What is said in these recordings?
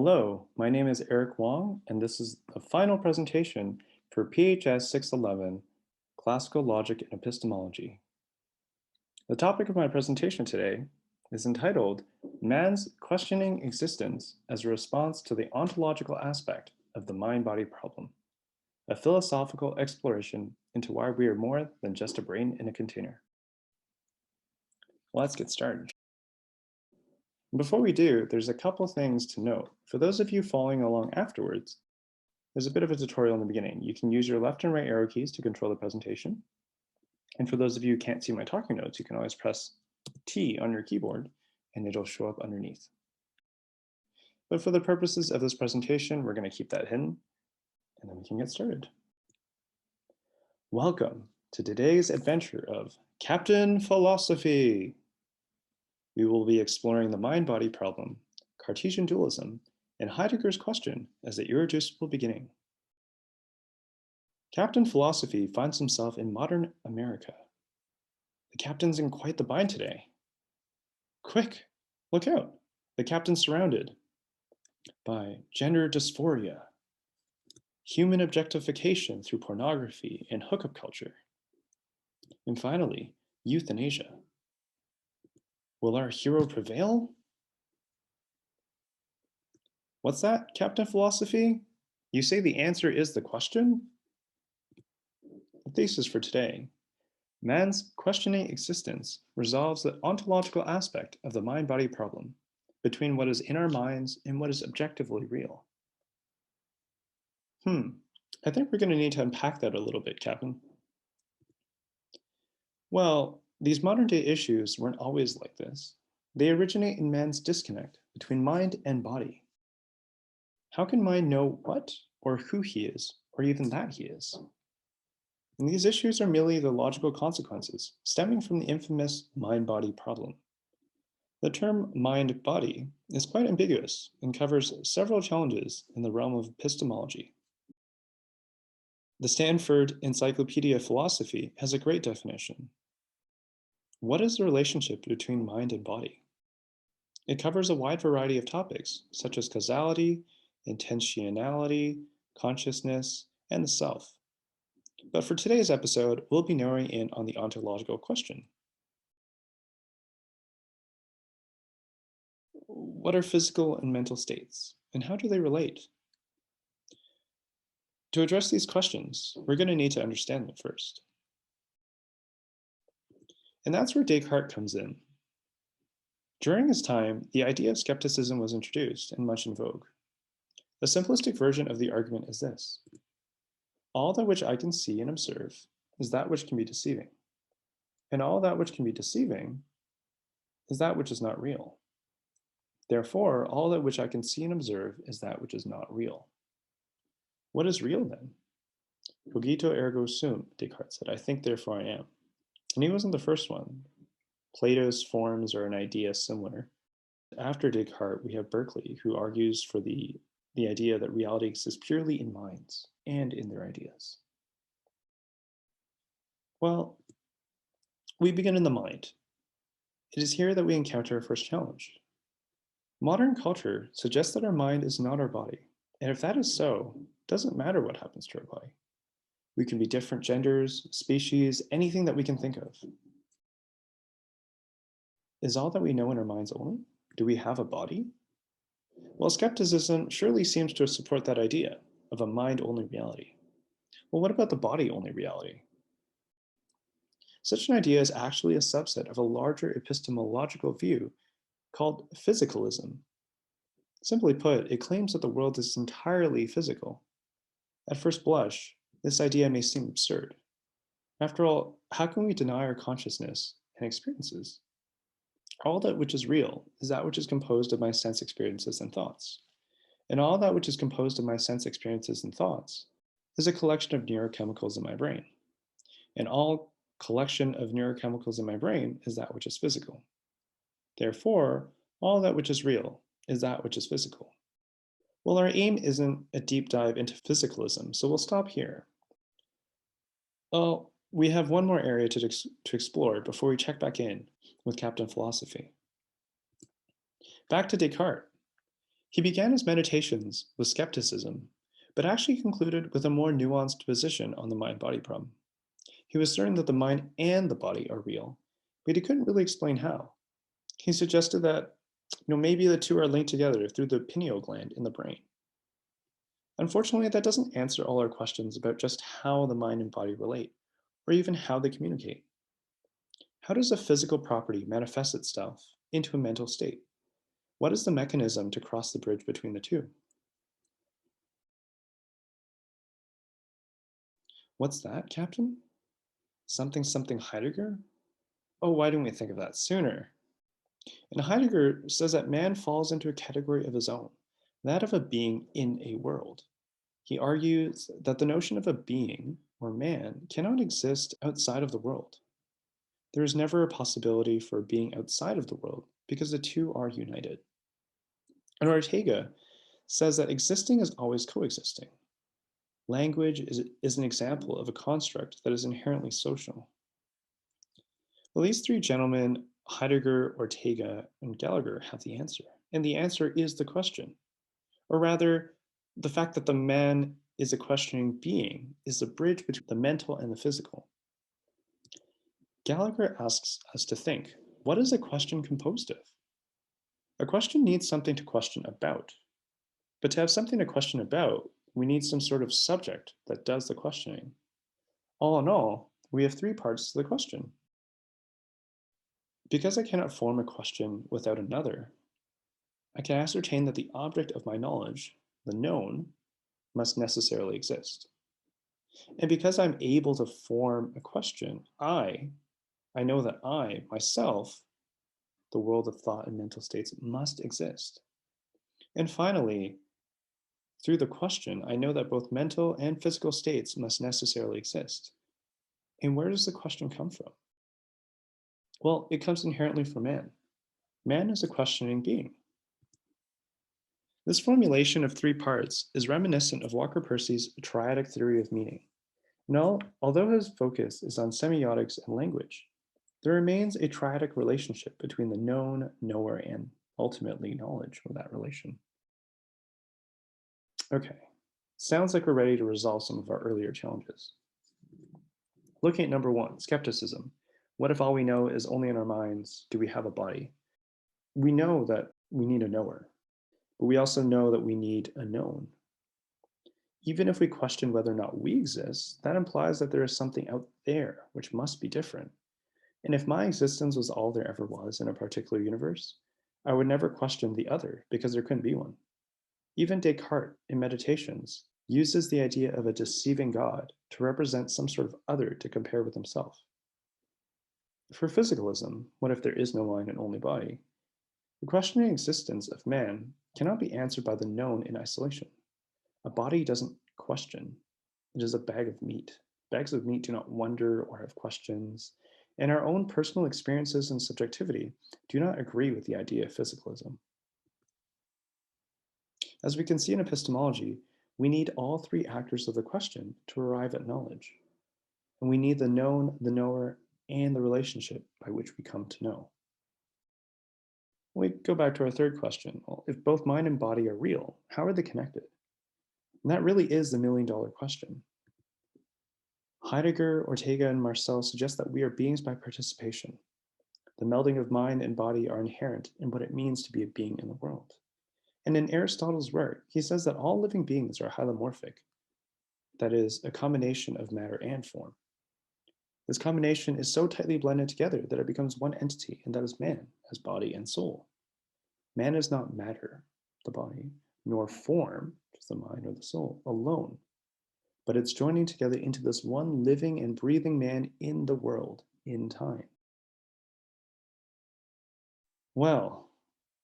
Hello, my name is Eric Wong, and this is the final presentation for PHS 611, Classical Logic and Epistemology. The topic of my presentation today is entitled Man's Questioning Existence as a Response to the Ontological Aspect of the Mind-Body Problem, a philosophical exploration into why we are more than just a brain in a container. Let's get started. Before we do, there's a couple things to note. For those of you following along afterwards, there's a bit of a tutorial in the beginning. You can use your left and right arrow keys to control the presentation. And for those of you who can't see my talking notes, you can always press T on your keyboard and it'll show up underneath. But for the purposes of this presentation, we're going to keep that hidden and then we can get started. Welcome to today's adventure of Captain Philosophy. We will be exploring the mind-body problem, Cartesian dualism, and Heidegger's question as the irreducible beginning. Captain Philosophy finds himself in modern America. The captain's in quite the bind today. Quick, look out. The captain's surrounded by gender dysphoria, human objectification through pornography and hookup culture, and finally, euthanasia. Will our hero prevail? What's that, Captain Philosophy? You say the answer is the question? The thesis for today: man's questioning existence resolves the ontological aspect of the mind-body problem between what is in our minds and what is objectively real. I think we're going to need to unpack that a little bit, Captain. Well, these modern-day issues weren't always like this. They originate in man's disconnect between mind and body. How can mind know what or who he is, or even that he is? And these issues are merely the logical consequences stemming from the infamous mind-body problem. The term mind-body is quite ambiguous and covers several challenges in the realm of epistemology. The Stanford Encyclopedia of Philosophy has a great definition. What is the relationship between mind and body? It covers a wide variety of topics, such as causality, intentionality, consciousness, and the self. But for today's episode, we'll be narrowing in on the ontological question. What are physical and mental states, and how do they relate? To address these questions, we're going to need to understand them first. And that's where Descartes comes in. During his time, the idea of skepticism was introduced and much in vogue. The simplistic version of the argument is this: all that which I can see and observe is that which can be deceiving, and all that which can be deceiving is that which is not real. Therefore, all that which I can see and observe is that which is not real. What is real then? Cogito ergo sum, Descartes said, I think therefore I am. And he wasn't the first one. Plato's forms are an idea similar. After Descartes, we have Berkeley, who argues for the idea that reality exists purely in minds and in their ideas. Well, we begin in the mind. It is here that we encounter our first challenge. Modern culture suggests that our mind is not our body. And if that is so, it doesn't matter what happens to our body. We can be different genders, species, anything that we can think of. Is all that we know in our minds only? Do we have a body? Well, skepticism surely seems to support that idea of a mind-only reality. Well, what about the body-only reality? Such an idea is actually a subset of a larger epistemological view called physicalism. Simply put, it claims that the world is entirely physical. At first blush, this idea may seem absurd. After all, how can we deny our consciousness and experiences? All that which is real is that which is composed of my sense experiences and thoughts. And all that which is composed of my sense experiences and thoughts is a collection of neurochemicals in my brain. And all collection of neurochemicals in my brain is that which is physical. Therefore, all that which is real is that which is physical. Well, our aim isn't a deep dive into physicalism, so we'll stop here. Well, we have one more area to explore before we check back in with Captain Philosophy. Back to Descartes. He began his meditations with skepticism, but actually concluded with a more nuanced position on the mind body problem. He was certain that the mind and the body are real, but he couldn't really explain how. He suggested that maybe the two are linked together through the pineal gland in the brain. Unfortunately, that doesn't answer all our questions about just how the mind and body relate, or even how they communicate. How does a physical property manifest itself into a mental state? What is the mechanism to cross the bridge between the two? What's that, Captain? Something something Heidegger? Oh, why didn't we think of that sooner? And Heidegger says that man falls into a category of his own, that of a being in a world. He argues that the notion of a being, or man, cannot exist outside of the world. There is never a possibility for a being outside of the world because the two are united. And Ortega says that existing is always coexisting. Language is an example of a construct that is inherently social. Well, these three gentlemen, Heidegger, Ortega, and Gallagher, have the answer. And the answer is the question. Or rather, the fact that the man is a questioning being is the bridge between the mental and the physical. Gallagher asks us to think, what is a question composed of? A question needs something to question about. But to have something to question about, we need some sort of subject that does the questioning. All in all, we have three parts to the question. Because I cannot form a question without another, I can ascertain that the object of my knowledge, the known, must necessarily exist. And because I'm able to form a question, I know that I, myself, the world of thought and mental states, must exist. And finally, through the question, I know that both mental and physical states must necessarily exist. And where does the question come from? Well, it comes inherently from man. Man is a questioning being. This formulation of three parts is reminiscent of Walker Percy's triadic theory of meaning. Now, although his focus is on semiotics and language, there remains a triadic relationship between the known, knower, and ultimately knowledge of that relation. Okay, sounds like we're ready to resolve some of our earlier challenges. Looking at number one, skepticism. What if all we know is only in our minds? Do we have a body? We know that we need a knower, but we also know that we need a known. Even if we question whether or not we exist, that implies that there is something out there which must be different. And if my existence was all there ever was in a particular universe, I would never question the other because there couldn't be one. Even Descartes, in Meditations, uses the idea of a deceiving God to represent some sort of other to compare with himself. For physicalism, what if there is no mind and only body? The questioning existence of man cannot be answered by the known in isolation. A body doesn't question. It is a bag of meat. Bags of meat do not wonder or have questions, and our own personal experiences and subjectivity do not agree with the idea of physicalism. As we can see in epistemology, we need all three actors of the question to arrive at knowledge. And we need the known, the knower, and the relationship by which we come to know. We go back to our third question. Well, if both mind and body are real, how are they connected? And that really is the million-dollar question. Heidegger, Ortega, and Marcel suggest that we are beings by participation. The melding of mind and body are inherent in what it means to be a being in the world. And in Aristotle's work, he says that all living beings are hylomorphic, that is, a combination of matter and form. This combination is so tightly blended together that it becomes one entity, and that is man, as body and soul. Man is not matter, the body, nor form, just the mind or the soul, alone, but it's joining together into this one living and breathing man in the world, in time. Well,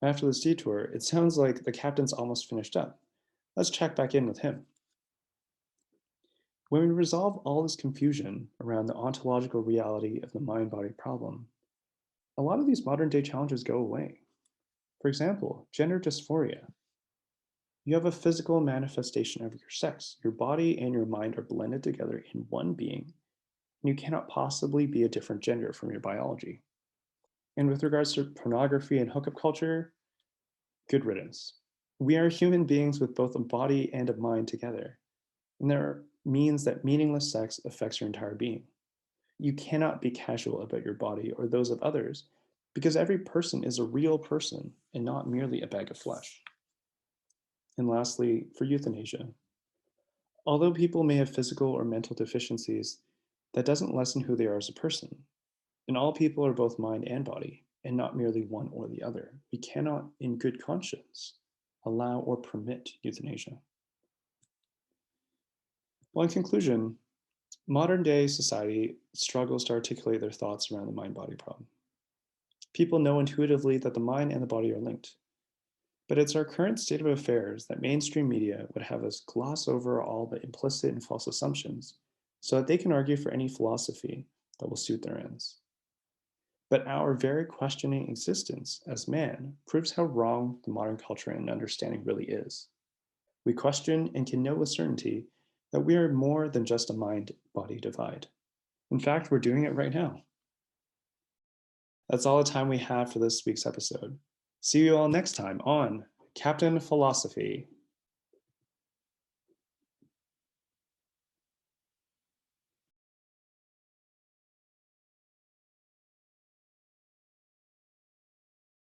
after this detour, it sounds like the captain's almost finished up. Let's check back in with him. When we resolve all this confusion around the ontological reality of the mind-body problem, a lot of these modern-day challenges go away. For example, gender dysphoria. You have a physical manifestation of your sex. Your body and your mind are blended together in one being, and you cannot possibly be a different gender from your biology. And with regards to pornography and hookup culture, good riddance. We are human beings with both a body and a mind together, and there means that meaningless sex affects your entire being. You cannot be casual about your body or those of others because every person is a real person and not merely a bag of flesh. And lastly, for euthanasia, although people may have physical or mental deficiencies, that doesn't lessen who they are as a person. And all people are both mind and body, and not merely one or the other. We cannot, in good conscience, allow or permit euthanasia. Well, in conclusion, modern day society struggles to articulate their thoughts around the mind body problem. People know intuitively that the mind and the body are linked, but it's our current state of affairs that mainstream media would have us gloss over all the implicit and false assumptions so that they can argue for any philosophy that will suit their ends. But our very questioning existence as man proves how wrong the modern culture and understanding really is. We question and can know with certainty that we are more than just a mind-body divide. In fact, we're doing it right now. That's all the time we have for this week's episode. See you all next time on Captain Philosophy.